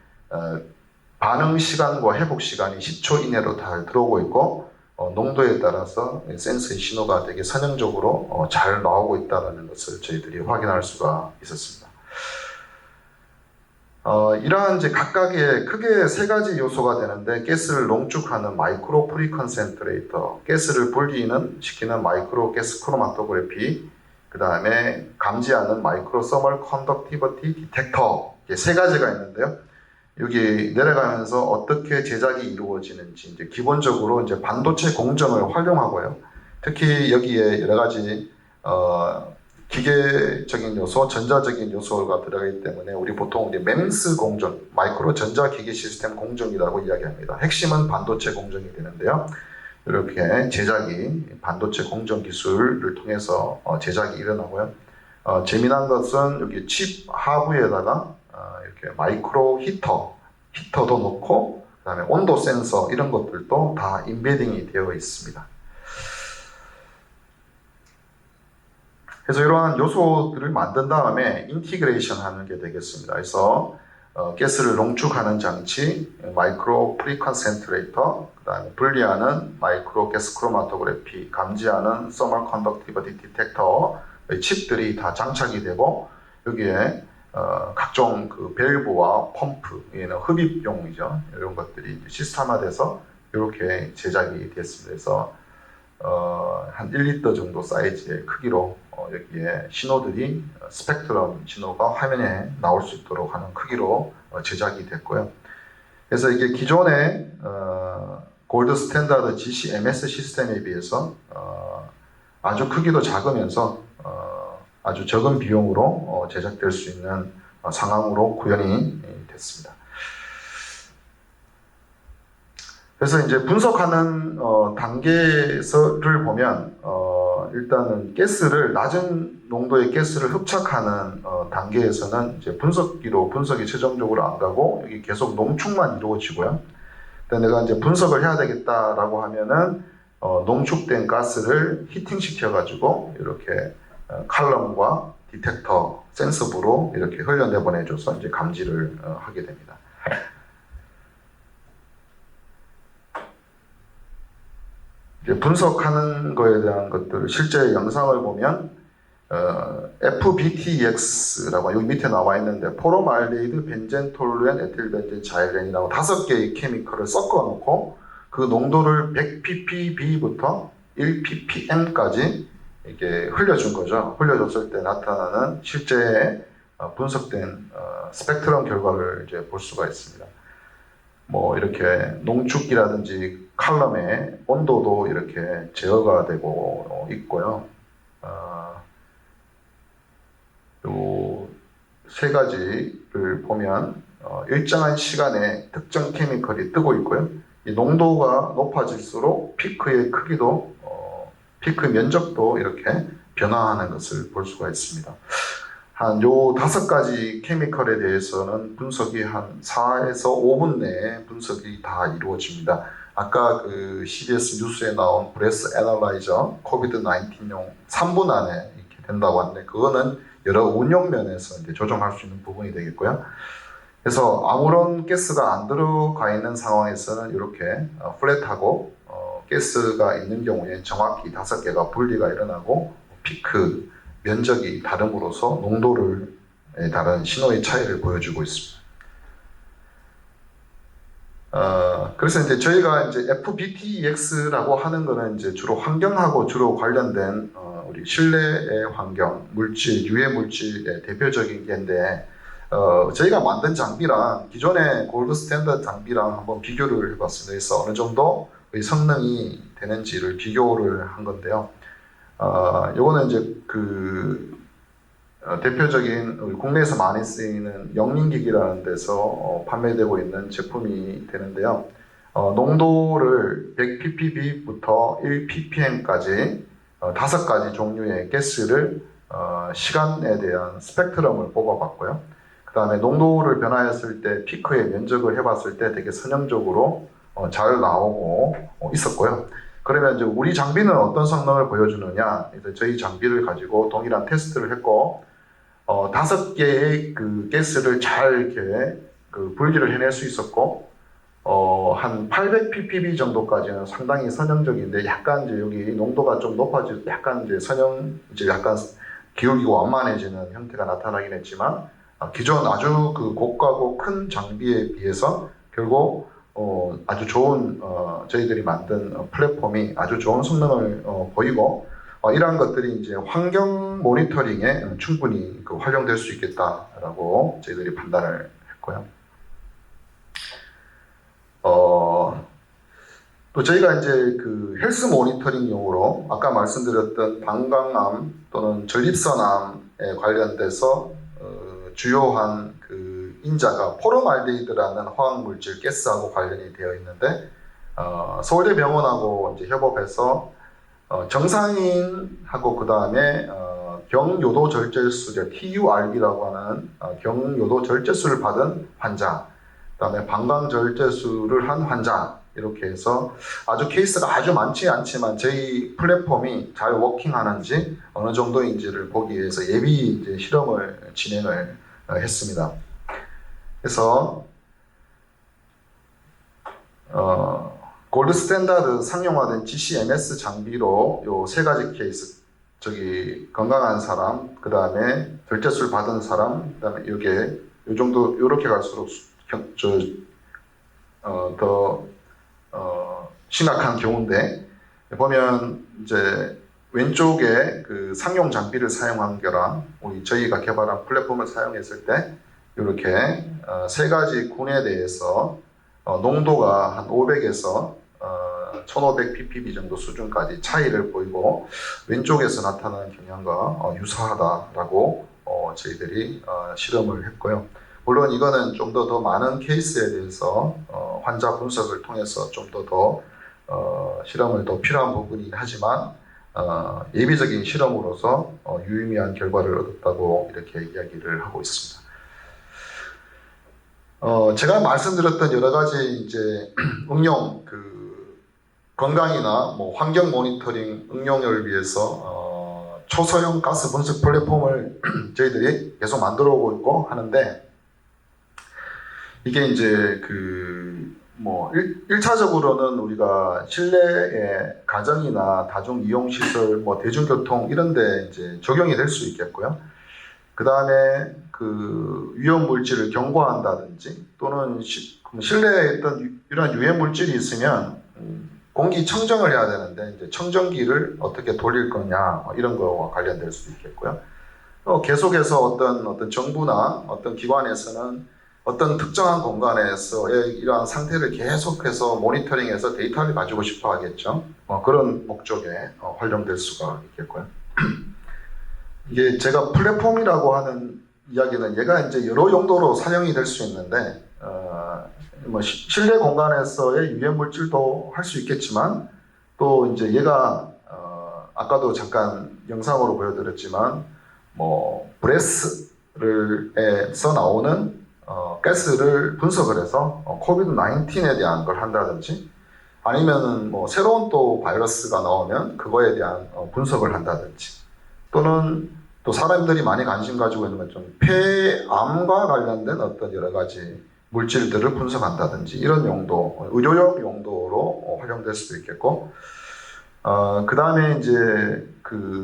반응 시간과 회복 시간이 10초 이내로 잘 들어오고 있고, 농도에 따라서 센서의 신호가 되게 선형적으로 잘 나오고 있다는 것을 저희들이 확인할 수가 있었습니다. 이러한 이제 각각의 크게 3가지 요소가 되는데, 가스를 농축하는 마이크로 프리컨센트레이터, 가스를 분리시키는 마이크로 가스 크로마토그래피, 그 다음에 감지하는 마이크로 서멀 컨덕티비티 디텍터, 이게 3가지가 있는데요. 여기 내려가면서 어떻게 제작이 이루어지는지, 이제 기본적으로 이제 반도체 공정을 활용하고요. 특히 여기에 여러 가지 기계적인 요소, 전자적인 요소가 들어가기 때문에 우리 보통 이제 MEMS 공정, 마이크로 전자 기계 시스템 공정이라고 이야기합니다. 핵심은 반도체 공정이 되는데요. 이렇게 제작이 반도체 공정 기술을 통해서 제작이 일어나고요. 재미난 것은 여기 칩 하부에다가 이렇게 마이크로 히터도 넣고, 그 다음에 온도 센서 이런 것들도 다 인베딩이 되어 있습니다. 그래서 이러한 요소들을 만든 다음에 인티그레이션 하는 게 되겠습니다. 그래서 가스를 농축하는 장치, 마이크로 프리컨센트레이터, 그 다음에 분리하는 마이크로 가스 크로마토그래피, 감지하는 서멀 컨덕티비티 디텍터 칩들이 다 장착이 되고 여기에 각종 그 밸브와 펌프, 얘는 흡입용이죠. 이런 것들이 시스템화돼서 이렇게 제작이 됐습니다. 그래서 한 1리터 정도 사이즈의 크기로 여기에 신호들이 스펙트럼 신호가 화면에 나올 수 있도록 하는 크기로 제작이 됐고요. 그래서 이게 기존의 골드 스탠다드 GC-MS 시스템에 비해서 아주 크기도 작으면서 아주 적은 비용으로 제작될 수 있는 상황으로 구현이 됐습니다. 그래서 이제 분석하는 단계를 보면 일단은 낮은 농도의 가스를 흡착하는 단계에서는 이제 분석기로 분석이 최종적으로 안 가고 여기 계속 농축만 이루어지고요. 근데 내가 이제 분석을 해야 되겠다라고 하면은 농축된 가스를 히팅시켜 가지고 이렇게 칼럼과 디텍터, 센서부로 이렇게 흘려내보내줘서 이제 감지를 하게 됩니다. 이제 분석하는 거에 대한 것들 실제 영상을 보면 FBTEX라고 여기 밑에 나와 있는데 포름알데히드, 벤젠, 톨루엔, 에틸벤젠, 자일렌이라고 5개의 케미컬을 섞어 놓고 그 농도를 100ppb부터 1ppm까지 이렇게 흘려준 거죠. 흘려줬을 때 나타나는 실제 분석된 스펙트럼 결과를 이제 볼 수가 있습니다. 뭐 이렇게 농축기라든지 칼럼의 온도도 이렇게 제어가 되고 있고요. 요 세 가지를 보면 일정한 시간에 특정 케미컬이 뜨고 있고요. 이 농도가 높아질수록 피크의 크기도 피크 면적도 이렇게 변화하는 것을 볼 수가 있습니다. 한 요 5가지 케미컬에 대해서는 분석이 한 4에서 5분 내에 분석이 다 이루어집니다. 아까 그 CBS 뉴스에 나온 브레스 애널라이저 코비드 19용 3분 안에 이렇게 된다고 하는데 그거는 여러 운용 면에서 이제 조정할 수 있는 부분이 되겠고요. 그래서 아무런 가스가 안 들어가 있는 상황에서는 이렇게 플랫하고 가스가 있는 경우에 정확히 5개가 분리가 일어나고 피크 면적이 다름으로써 농도를 다른 신호의 차이를 보여주고 있습니다. 그래서 이제 저희가 이제 FBTEX라고 하는 거는 이제 주로 환경하고 주로 관련된 우리 실내의 환경, 물질, 유해 물질의 대표적인 게인데 저희가 만든 장비랑 기존의 골드 스탠다드 장비랑 한번 비교를 해봤습니다. 그래서 어느 정도 성능이 되는지를 비교를 한 건데요. 요거는 이제 그 대표적인 우리 국내에서 많이 쓰이는 영림기기라는 데서 판매되고 있는 제품이 되는데요. 농도를 100ppb부터 1ppm까지 5가지 종류의 가스를 시간에 대한 스펙트럼을 뽑아봤고요. 그 다음에 농도를 변화했을 때 피크의 면적을 해봤을 때 되게 선형적으로 잘 나오고 있었고요. 그러면 이제 우리 장비는 어떤 성능을 보여주느냐? 이제 저희 장비를 가지고 동일한 테스트를 했고, 5개의 그 가스를 잘 이렇게 그 분리를 해낼 수 있었고, 한 800ppb 정도까지는 상당히 선형적인데, 약간 이제 여기 농도가 좀 높아지고, 약간 이제 약간 기울기가 완만해지는 형태가 나타나긴 했지만, 기존 아주 그 고가고 큰 장비에 비해서 결국 아주 좋은 저희들이 만든 플랫폼이 아주 좋은 성능을 보이고 이러한 것들이 이제 환경 모니터링에 충분히 활용될 수 있겠다라고 저희들이 판단을 했고요. 또 저희가 이제 그 헬스 모니터링용으로 아까 말씀드렸던 방광암 또는 전립선암에 관련돼서 주요한 그 인자가 포름알데히드라는 화학물질 가스하고 관련이 되어 있는데 서울대병원하고 이제 협업해서 정상인하고 그 다음에 경요도 절제수 TURB라고 하는 경요도 절제수를 받은 환자, 그 다음에 방광 절제수를 한 환자 이렇게 해서 아주 케이스가 아주 많지 않지만 저희 플랫폼이 잘 워킹하는지 어느 정도인지를 보기 위해서 예비 이제 실험을 진행을 했습니다. 그래서 골드 스탠다드 상용화된 GC-MS 장비로 요 세 가지 케이스, 건강한 사람, 그 다음에 절제술 받은 사람, 그 다음에 이게 요 정도 요렇게 갈수록 더 심각한 경우인데, 보면 이제 왼쪽에 그 상용 장비를 사용한 거랑 저희가 개발한 플랫폼을 사용했을 때 이렇게 세 가지 군에 대해서 농도가 한 500에서 1500 ppb 정도 수준까지 차이를 보이고 왼쪽에서 나타나는 경향과 유사하다라고 저희들이 실험을 했고요. 물론 이거는 좀 더 많은 케이스에 대해서 환자 분석을 통해서 좀 더 실험을 더 필요한 부분이긴 하지만 예비적인 실험으로서 유의미한 결과를 얻었다고 이렇게 이야기를 하고 있습니다. 제가 말씀드렸던 여러 가지 이제 응용, 건강이나 뭐 환경 모니터링 응용을 위해서 초소형 가스 분석 플랫폼을 저희들이 계속 만들어 오고 있고 하는데, 이게 이제 1차적으로는 우리가 실내의 가정이나 다중 이용 시설, 뭐 대중교통 이런데 이제 적용이 될 수 있겠고요. 그 다음에 위험 물질을 경고한다든지, 또는 실내에 있던 이런 유해 물질이 있으면 공기 청정을 해야 되는데 이제 청정기를 어떻게 돌릴 거냐, 이런 거와 관련될 수도 있겠고요. 계속해서 어떤 정부나 어떤 기관에서는 어떤 특정한 공간에서의 이러한 상태를 계속해서 모니터링해서 데이터를 가지고 싶어 하겠죠. 그런 목적에 활용될 수가 있겠고요. 이게 제가 플랫폼이라고 하는 이야기는 얘가 이제 여러 용도로 사용이 될 수 있는데, 실내 공간에서의 유해 물질도 할 수 있겠지만, 또 이제 얘가 아까도 잠깐 영상으로 보여드렸지만, 브레스에서 나오는 가스를 분석을 해서 코비드 19에 대한 걸 한다든지, 아니면은 새로운 또 바이러스가 나오면 그거에 대한 분석을 한다든지, 또는 또 사람들이 많이 관심 가지고 있는 건 좀 폐암과 관련된 어떤 여러 가지 물질들을 분석한다든지, 이런 용도, 의료용 용도로 활용될 수도 있겠고, 그 다음에 이제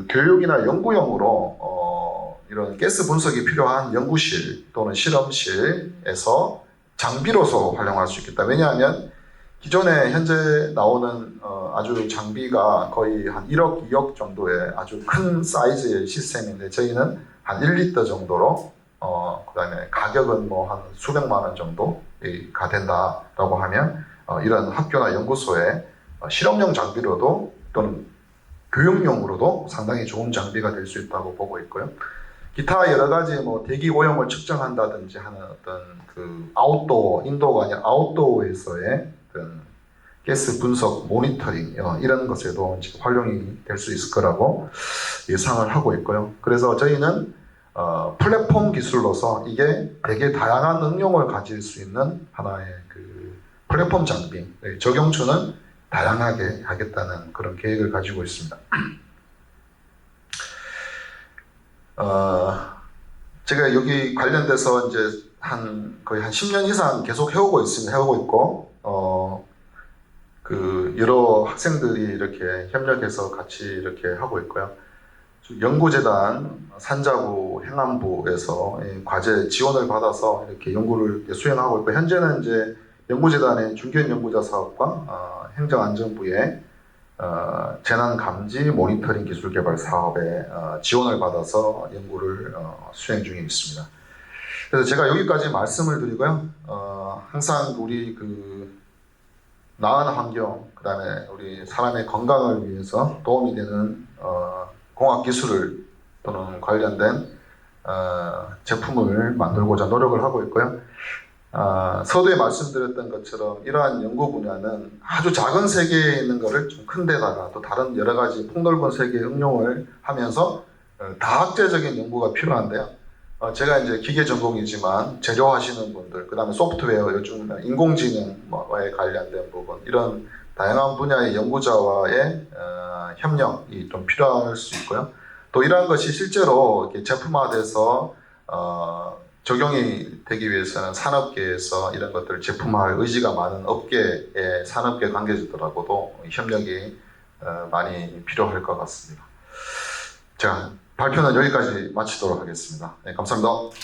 교육이나 연구용으로 이런 가스 분석이 필요한 연구실 또는 실험실에서 장비로서 활용할 수 있겠다. 왜냐하면 기존에 현재 나오는 아주 장비가 거의 한 1억, 2억 정도의 아주 큰 사이즈의 시스템인데, 저희는 한 1리터 정도로 그 다음에 가격은 한 수백만 원 정도가 된다라고 하면 이런 학교나 연구소에 실험용 장비로도 또는 교육용으로도 상당히 좋은 장비가 될 수 있다고 보고 있고요. 기타 여러 가지 대기 오염을 측정한다든지 하는 어떤 아웃도어, 인도어가 아니라 아웃도어에서의 어떤 가스 분석, 모니터링 이런 것에도 지금 활용이 될 수 있을 거라고 예상을 하고 있고요. 그래서 저희는 플랫폼 기술로서 이게 되게 다양한 응용을 가질 수 있는 하나의 플랫폼 장비, 적용처는 다양하게 하겠다는 그런 계획을 가지고 있습니다. 제가 여기 관련돼서 이제 거의 한 10년 이상 계속 해오고 있고, 여러 학생들이 이렇게 협력해서 같이 이렇게 하고 있고요. 연구재단 산자부 행안부에서 과제 지원을 받아서 이렇게 연구를 수행하고 있고, 현재는 이제 연구재단의 중견 연구자 사업과 행정안전부의 재난감지 모니터링 기술개발 사업에 지원을 받아서 연구를 수행 중에 있습니다. 그래서 제가 여기까지 말씀을 드리고요. 항상 우리 나은 환경, 그 다음에 우리 사람의 건강을 위해서 도움이 되는 공학기술을 또는 관련된 제품을 만들고자 노력을 하고 있고요. 서두에 말씀드렸던 것처럼 이러한 연구 분야는 아주 작은 세계에 있는 것을 좀 큰 데다가 또 다른 여러 가지 폭넓은 세계에 응용을 하면서 다학제적인 연구가 필요한데요. 제가 이제 기계 전공이지만 제조하시는 분들, 그 다음에 소프트웨어, 요즘 인공지능에 관련된 부분, 이런 다양한 분야의 연구자와의 협력이 좀 필요할 수 있고요. 또 이러한 것이 실제로 이렇게 제품화돼서 적용이 되기 위해서는 산업계에서 이런 것들을 제품화할 의지가 많은 업계의 산업계 관계자들하고도 협력이 많이 필요할 것 같습니다. 자, 발표는 여기까지 마치도록 하겠습니다. 네, 감사합니다.